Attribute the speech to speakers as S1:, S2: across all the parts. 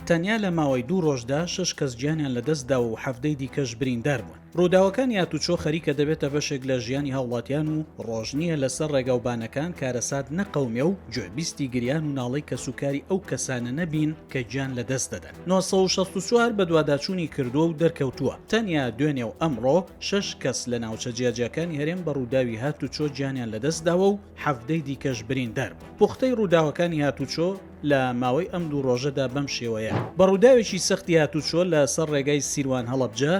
S1: تەنیا لە ماوەی 2 ڕۆژدا 6 کەس گیانیان لەدەستدا و 7 دیکەش بریندار بوون. ڕووداوەکان یاتوچۆ خەریکە دەبێتە بەشێک لە ژیانی هاوڵاتیان و ڕۆژنیە لەسەر ڕێگەوبانەکان کارەسات نەقەومێ و گوێبیستی گریان و ناڵەی کەسوکاری ئەو کەسانە نەبین کە گیان لەدەست دەدەن. 964 بە دوواداچوونی کردووە و دەرکەوتووە. تەنیا دوێنێ و ئەمڕۆ 6 کەس لە ناوچە جیاجیەکانی هەرێم بە ڕووداوی هاتوچۆ گیانیان لەدەستداوە و 7 دیکەش بریندار بوون. پوختەی ڕووداوەکانی هاتوچۆ لە ماوەی ئەم 2 ڕۆژەدا بەم شێوەیە. بە ڕووداوێکی سەختی هاتوچۆ لە سەر ڕێگای سیروان هەڵەبجە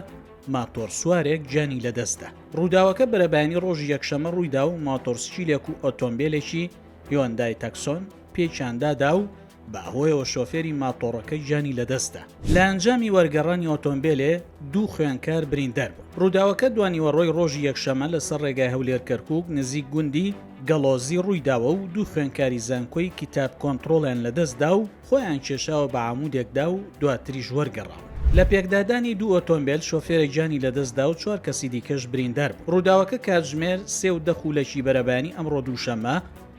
S1: ماتۆر سوارێک گیانی لەدەستدا. ڕووداوەکە بەرەبایانی ڕۆژی یەکشەمە ڕوویدا و ماتۆرسچیلێک و ئۆتۆمبیلێکی هیۆندای تاکسۆن پێچیاندادا و بەهۆیەوە شۆفێری ماتۆڕەکە گیانی لەدەستدا. لە ئەنجامی وەرگەڕانی ئۆتۆمبیلێ 2 خوێندکار بریندار بوون. ڕووداوەکە دوانیوەڕۆی ڕۆژی یەکشەمە لەسەر ڕێگای هەولێر کەرکووک نزیک گوندی گەڵۆزی ڕوویداوە و 2 خوێندکاری زانکۆی کتاب کۆنتڕۆڵیان لەدەستدا و خۆیان کێشاوە بە عەمودێکدا و دواتریش وەرگەڕاون. لە پێکدادانی 2 ئۆتۆمبیل شۆفێرە گیانی لەدەستدا و 4 کەسی دیکەش بریندار بوون. ڕووداوەکە کاتژمێر 3:10 خولەکی بەرەبانی ئەمڕۆ دووشەممە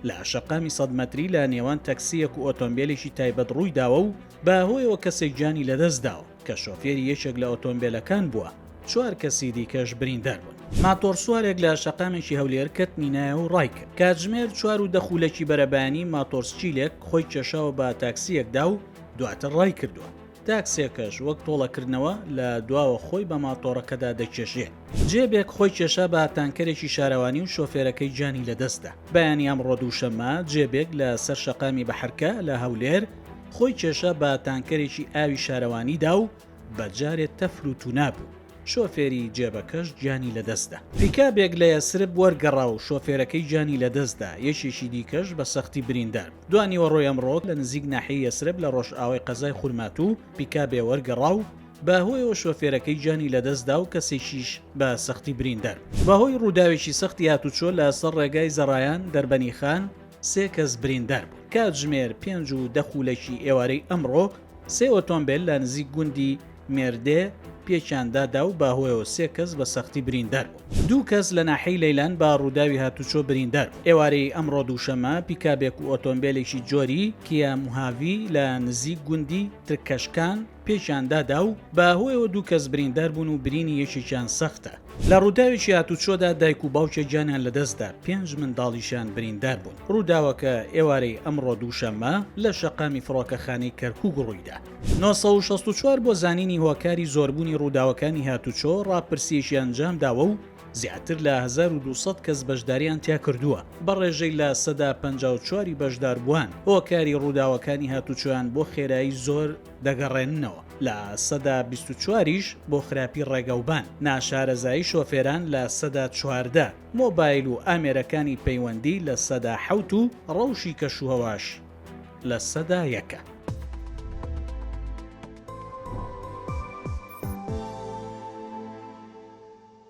S1: لە عشقامی 100 مەتری لە نێوان تەکسیەک و ئۆتۆمبیلێکی تایبەت ڕوویداوە و بەهۆیەوە کەسێک گیانی لەدەستداوە کە شۆفێری یەکێک لە ئۆتۆمبیلەکان بووە. 4 کەسی دیکەش بریندار بوون. ماتۆر سوارێک لە عشقامێکی هەولێر کەتنینایە و ڕایکرد. کاتژمێر 4:10 خولەکی بەرەبانی ماتۆرسچیلێک خۆی کێشاوە بە تاکسیەکدا و دواتر ڕای کردووە. تاکسێکەش وەک تۆڵەکردنەوە لە دواوە خۆی بە ماتۆڕەکەدا دەکێشێت. جێبێک خۆی کێشا بە تانکەرێکی شارەوانی و شۆفێرەکەی گیانی لەدەستدا. بەیانی ئەمڕۆ دووشەممە جێبێک لە سەر شەقامی بەحرکە لە هەولێر خۆی کێشا بە تانکەرێکی ئاوی شارەوانیدا و بەجارێت تەفر و تونا بوو. شۆفێری جێبەکەش گیانی لەدەستدا. پیکابێک لە یەسرب وەرگەڕا و شۆفێرەکەی گیانی لەدەستدا، یەکێکی دیکەش بە سەختی بریندار. دوانیوەڕۆی ئەمڕۆ لە نزیک ناحیەی یەسرب لە ڕۆژئاوای قەزای خورماتوو پیکابێ وەرگەڕا و بەهۆیەوە شۆفێرەکەی گیانی لەدەستدا و کەسێکیش بە سەختی بریندار. بەهۆی ڕووداوێکی سەختی هاتوچۆ لە سەر ڕێگای زەڕایان دەربەنی خان 3 کەس بریندار بوون. کاتژمێر 5:10 خولەکی ئێوارەی ئەمڕۆ 3 ئۆتۆمبیل لە نزیک گوندی مێردێ پێچیاندادا و بەهۆیەوە 3 کەس بە سەختی بریندار بوون. 2 کەس لە ناحەی لەیلان بە ڕووداوی هاتوچۆ بریندار بوون. ئێوارەی ئەمڕۆ دووشەممە پیکابێک و ئۆتۆمبیلێکی جۆری کیا موهاوی لە نزیک گوندی ترکەشکان پێچیاندادا و بەهۆیەوە 2 کەس بریندار بوون و برینی یەکێکیان سەختە. لە ڕووداوێکی هاتوچۆدا دایک و باوکە گیانیان لەدەستدا 5 منداڵیشیان بریندار بوون. ڕووداوەکە ئێوارەی ئەمڕۆ دووشەممە لە شەقامی فڕۆکەخانەی کەرکووک ڕوویدا. 964 بۆ زانینی هۆکاری زۆربوونی ڕووداوەکانی هاتوچۆ ڕاپرسیەکی ئەنجام داوە و زیاتر لە 1200 کەس بەشداریان تیا کردووە. بەڕێژەی لە 54 بەشدار بووان هۆکاری ڕووداوەکانی هاتوچۆیان بۆ خێرایی زۆر دەگەڕێننەوە. لە 124ش بۆ خراپی ڕێگەوبان، ناشارەزایی شۆفێران لە 114، مۆبایل و ئامێرەکانی پەیوەندی لە 107 و ڕەوشی کەشوهەواش لە 101.